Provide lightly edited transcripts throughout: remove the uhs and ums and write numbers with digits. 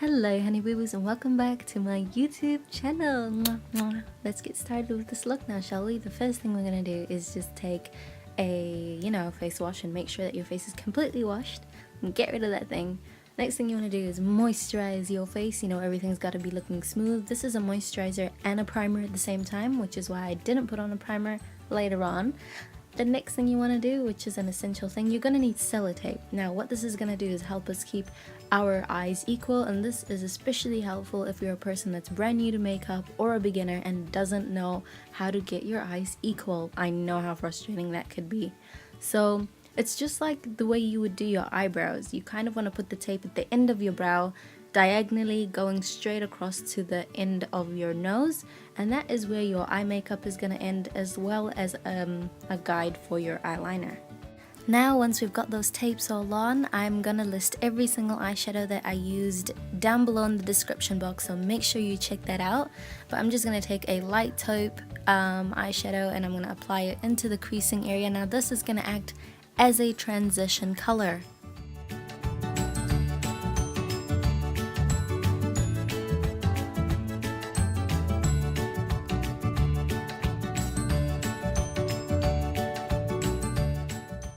Hello honey boo boos and welcome back to my YouTube channel. Mwah, mwah. Let's get started with this look now, shall we? The first thing we're gonna do is just take a face wash and make sure that your face is completely washed and get rid of that thing. Next thing you want to do is moisturize your face. Everything's got to be looking smooth. This is a moisturizer and a primer at the same time, which is why I didn't put on a primer later on. The next thing you want to do, which is an essential thing, you're going to need sellotape. Now what this is going to do is help us keep our eyes equal, and this is especially helpful if you're a person that's brand new to makeup or a beginner and doesn't know how to get your eyes equal. I know how frustrating that could be. So it's just like the way you would do your eyebrows. You kind of want to put the tape at the end of your brow, diagonally going straight across to the end of your nose, and that is where your eye makeup is going to end, as well as a guide for your eyeliner. Now once we've got those tapes all on, I'm gonna list every single eyeshadow that I used down below in the description box, so make sure you check that out. But I'm just gonna take a light taupe eyeshadow and I'm gonna apply it into the creasing area. Now this is gonna act as a transition color.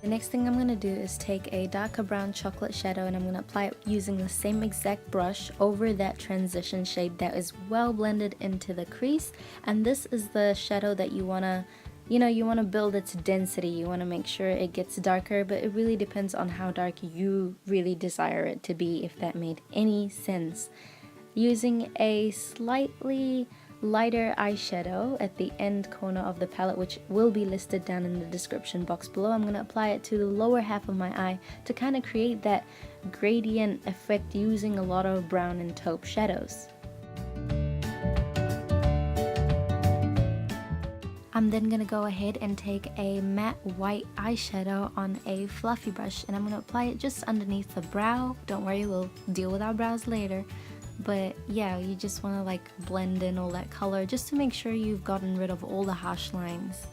The next thing I'm going to do is take a darker brown chocolate shadow and I'm going to apply it using the same exact brush over that transition shade that is well blended into the crease. And this is the shadow that you want to build its density. You want to make sure it gets darker, but it really depends on how dark you really desire it to be, if that made any sense. Using a slightly lighter eyeshadow at the end corner of the palette, which will be listed down in the description box below, I'm going to apply it to the lower half of my eye to kind of create that gradient effect using a lot of brown and taupe shadows. I'm then going to go ahead and take a matte white eyeshadow on a fluffy brush and I'm going to apply it just underneath the brow. Don't worry, we'll deal with our brows later. But yeah, you just want to like blend in all that color just to make sure you've gotten rid of all the harsh lines.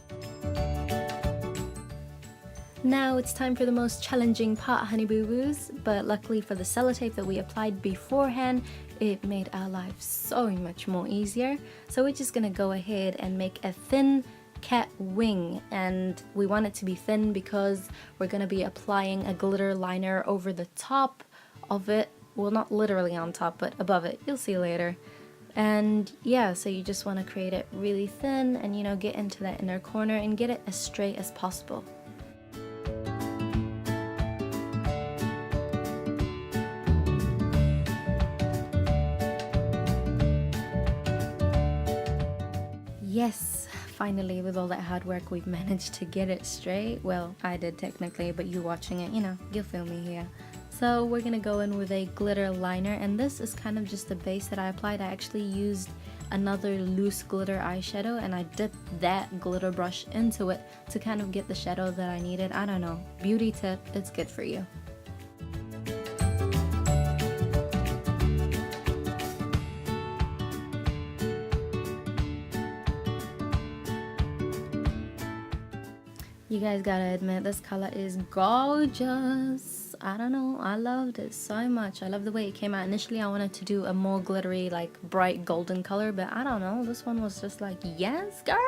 Now it's time for the most challenging part, honey boo boos, but luckily for the sellotape that we applied beforehand, it made our life so much more easier. So we're just gonna go ahead and make a thin cat wing, and we want it to be thin because we're gonna be applying a glitter liner over the top of it. Well, not literally on top, but above it. You'll see later. And yeah, so you just want to create it really thin and get into that inner corner and get it as straight as possible. Yes, finally, with all that hard work, we've managed to get it straight. Well, I did technically, but you watching it, you'll feel me here. So we're gonna go in with a glitter liner, and this is kind of just the base that I applied. I actually used another loose glitter eyeshadow and I dipped that glitter brush into it to kind of get the shadow that I needed. I don't know, beauty tip, it's good for you. You guys gotta admit, this color is gorgeous. I don't know, I loved it so much. I love the way it came out. Initially I wanted to do a more glittery, like bright golden color, but I don't know, this one was just like, yes girl.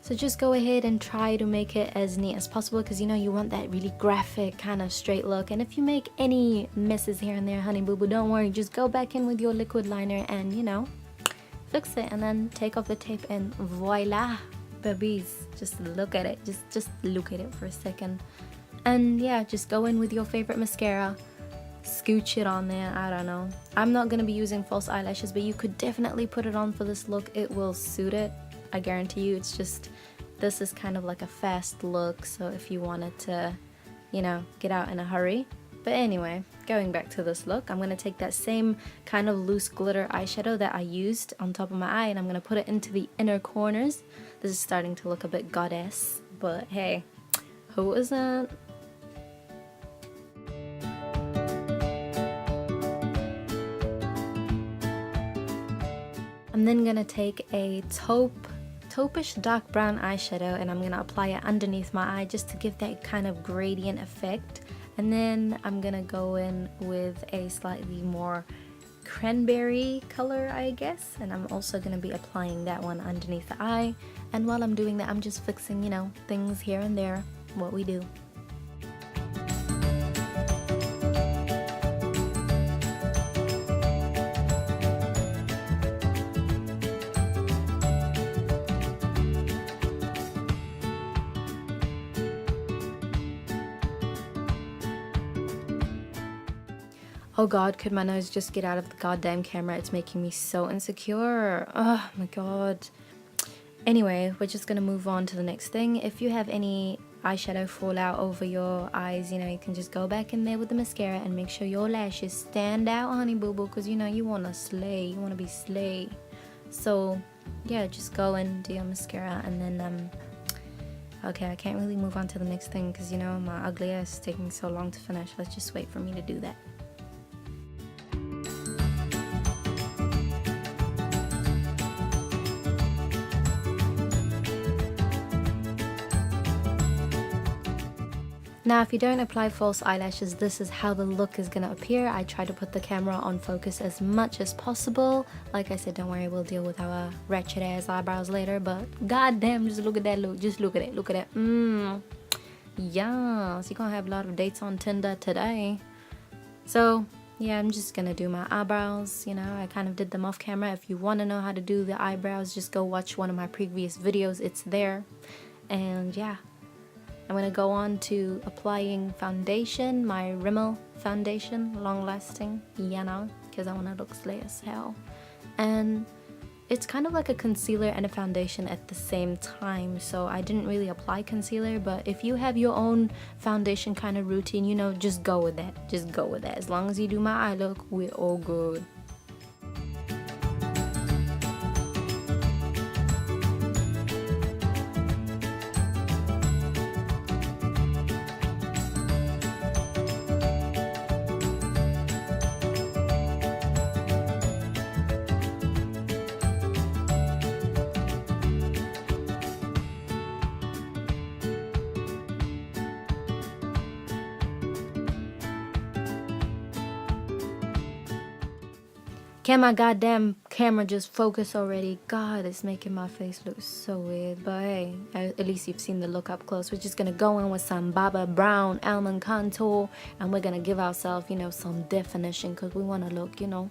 So just go ahead and try to make it as neat as possible, because you want that really graphic kind of straight look. And if you make any misses here and there, honey boo boo, don't worry, just go back in with your liquid liner and fix it, and then take off the tape and voila, babies. Just look at it, just look at it for a second. And yeah, just go in with your favorite mascara, scooch it on there. I don't know, I'm not gonna be using false eyelashes, but you could definitely put it on for this look. It will suit it, I guarantee you. It's just, this is kind of like a fast look, so if you wanted to get out in a hurry. But anyway, going back to this look, I'm going to take that same kind of loose glitter eyeshadow that I used on top of my eye and I'm going to put it into the inner corners. This is starting to look a bit goddess, but hey, who isn't? I'm then going to take a taupe taupish dark brown eyeshadow, and I'm gonna apply it underneath my eye just to give that kind of gradient effect. And then I'm gonna go in with a slightly more cranberry color, I guess, and I'm also gonna be applying that one underneath the eye. And while I'm doing that, I'm just fixing, you know, things here and there, what we do. Oh god, could my nose just get out of the goddamn camera? It's making me so insecure. Oh my god. Anyway, we're just gonna move on to the next thing. If you have any eyeshadow fallout over your eyes, you know, you can just go back in there with the mascara and make sure your lashes stand out, honey boo boo, because you know you want to slay, you want to be slay. So yeah, just go and do your mascara, and then okay, I can't really move on to the next thing because you know my ugly ass is taking so long to finish. Let's just wait for me to do that. Now, if you don't apply false eyelashes, this is how the look is going to appear. I try to put the camera on focus as much as possible. Like I said, don't worry, we'll deal with our ratchet ass eyebrows later, but goddamn, just look at that look. Just look at it. Look at it. Yes, you're going to have a lot of dates on Tinder today. So, yeah, I'm just going to do my eyebrows. You know, I kind of did them off camera. If you want to know how to do the eyebrows, just go watch one of my previous videos. It's there. And yeah. I'm going to go on to applying foundation, my Rimmel foundation, long lasting, you know, because I want to look slay as hell. And it's kind of like a concealer and a foundation at the same time, so I didn't really apply concealer, but if you have your own foundation kind of routine, you know, just go with that. Just go with that. As long as you do my eye look, we're all good. Can my goddamn camera just focus already? God, it's making my face look so weird. But hey, at least you've seen the look up close. We're just gonna go in with some Baba Brown almond contour, and we're gonna give ourselves, you know, some definition, because we want to look, you know,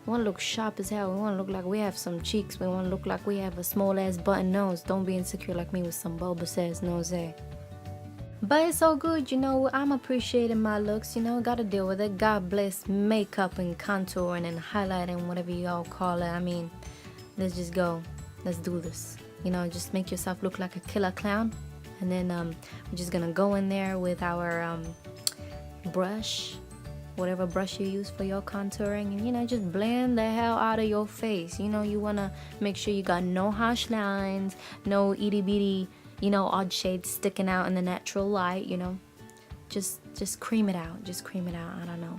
we want to look sharp as hell. We want to look like we have some cheeks. We want to look like we have a small ass button nose. Don't be insecure like me with some bulbous ass nose, eh? But it's so good, you know, I'm appreciating my looks, you know, gotta deal with it. God bless makeup and contouring and highlighting, whatever y'all call it. I mean, let's just go. Let's do this. You know, just make yourself look like a killer clown. And then we're just gonna go in there with our brush, whatever brush you use for your contouring, and, you know, just blend the hell out of your face. You know, you wanna make sure you got no harsh lines, no itty bitty, you know, odd shades sticking out in the natural light, you know. Just cream it out. Just cream it out. I don't know.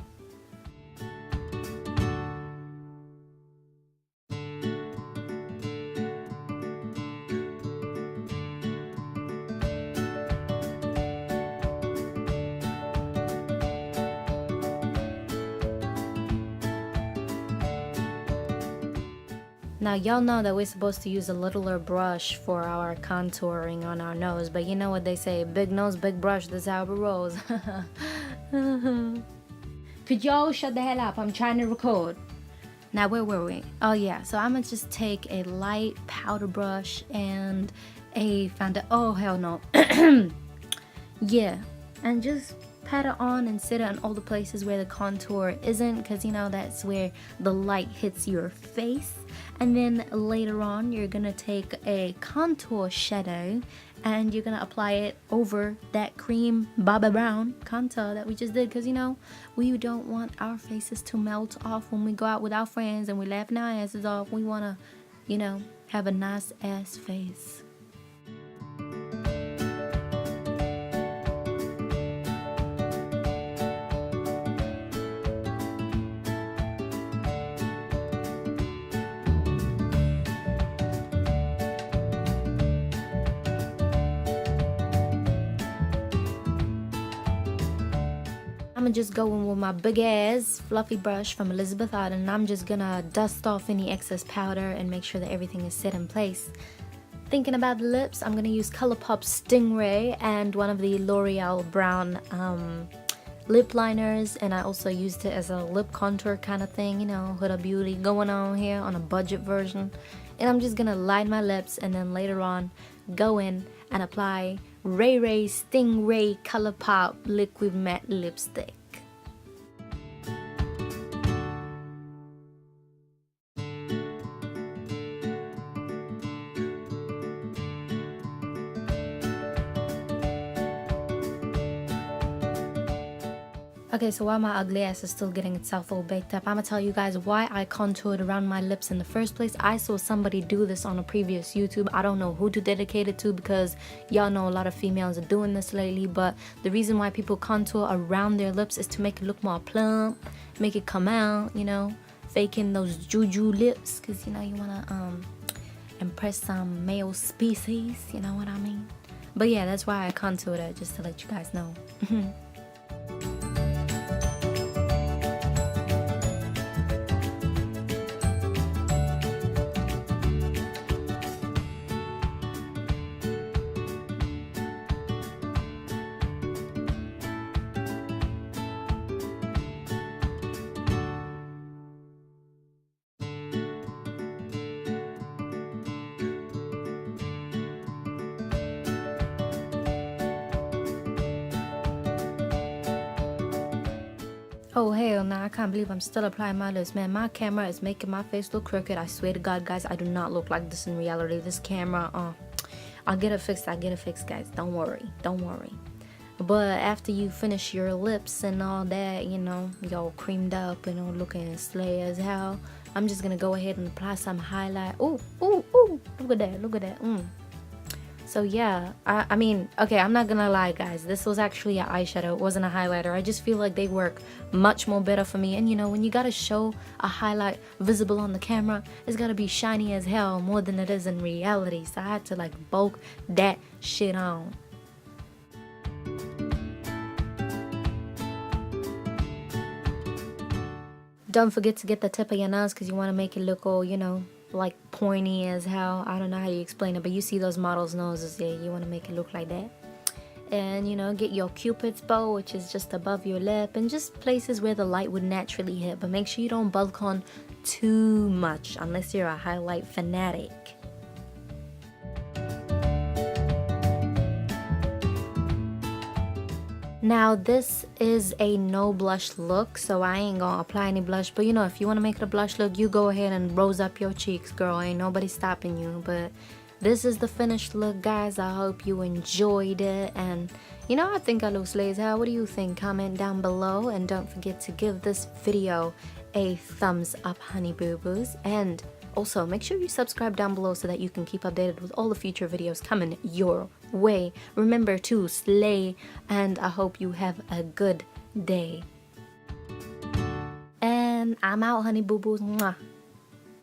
Now, y'all know that we're supposed to use a littler brush for our contouring on our nose, but you know what they say, big nose, big brush, that's how it rolls. Could y'all shut the hell up? I'm trying to record. Now, where were we? Oh yeah, so I'm gonna just take a light powder brush and a oh hell no. Yeah, and just pat it on and sit it on all the places where the contour isn't, because you know that's where the light hits your face. And then later on you're gonna take a contour shadow and you're gonna apply it over that cream Baba Brown contour that we just did, because you know we don't want our faces to melt off when we go out with our friends and we're laughing our asses off. We want to, you know, have a nice ass face. gonna just go in with my big ass fluffy brush from Elizabeth Arden, and I'm just gonna dust off any excess powder and make sure that everything is set in place. Thinking about the lips, I'm gonna use Colourpop Stingray and one of the L'Oreal brown lip liners, and I also used it as a lip contour kind of thing, you know, Huda Beauty going on here on a budget version. And I'm just gonna line my lips, and then later on go in and apply Ray Ray Stingray Colourpop liquid matte lipstick. Okay, so while my ugly ass is still getting itself all baked up, I'm gonna tell you guys why I contoured around my lips in the first place. I saw somebody do this on a previous YouTube. I don't know who to dedicate it to, because y'all know a lot of females are doing this lately, but the reason why people contour around their lips is to make it look more plump, make it come out, you know, faking those juju lips, because you know you wanna impress some male species, you know what I mean? But yeah, that's why I contoured it, just to let you guys know. Oh hell nah, I can't believe I'm still applying my lips, man. My camera is making my face look crooked. I swear to God, guys, I do not look like this in reality. This camera, I'll get it fixed, guys. Don't worry. But after you finish your lips and all that, you know, y'all creamed up, you know, looking slay as hell, I'm just gonna go ahead and apply some highlight. Ooh, look at that. So yeah, I mean, okay, I'm not gonna lie, guys, this was actually an eyeshadow, it wasn't a highlighter. I just feel like they work much more better for me. And you know, when you gotta show a highlight visible on the camera, it's gotta be shiny as hell, more than it is in reality. So I had to like bulk that shit on. Don't forget to get the tip of your nose, because you want to make it look all, you know, like pointy as hell. I don't know how you explain it, but you see those models' noses, yeah, you want to make it look like that. And you know, get your cupid's bow, which is just above your lip, and just places where the light would naturally hit, but make sure you don't bulk on too much unless you're a highlight fanatic. Now this is a no blush look, so I ain't gonna apply any blush, but you know, if you want to make it a blush look, you go ahead and rose up your cheeks, girl. Ain't nobody stopping you. But this is the finished look, guys. I hope you enjoyed it, and you know, I think I look slay as hell. What do you think? Comment down below, and don't forget to give this video a thumbs up, honey boo boos, and also make sure you subscribe down below so that you can keep updated with all the future videos coming your way. Remember to slay, and I hope you have a good day. And I'm out, honey boo boos. Mwah.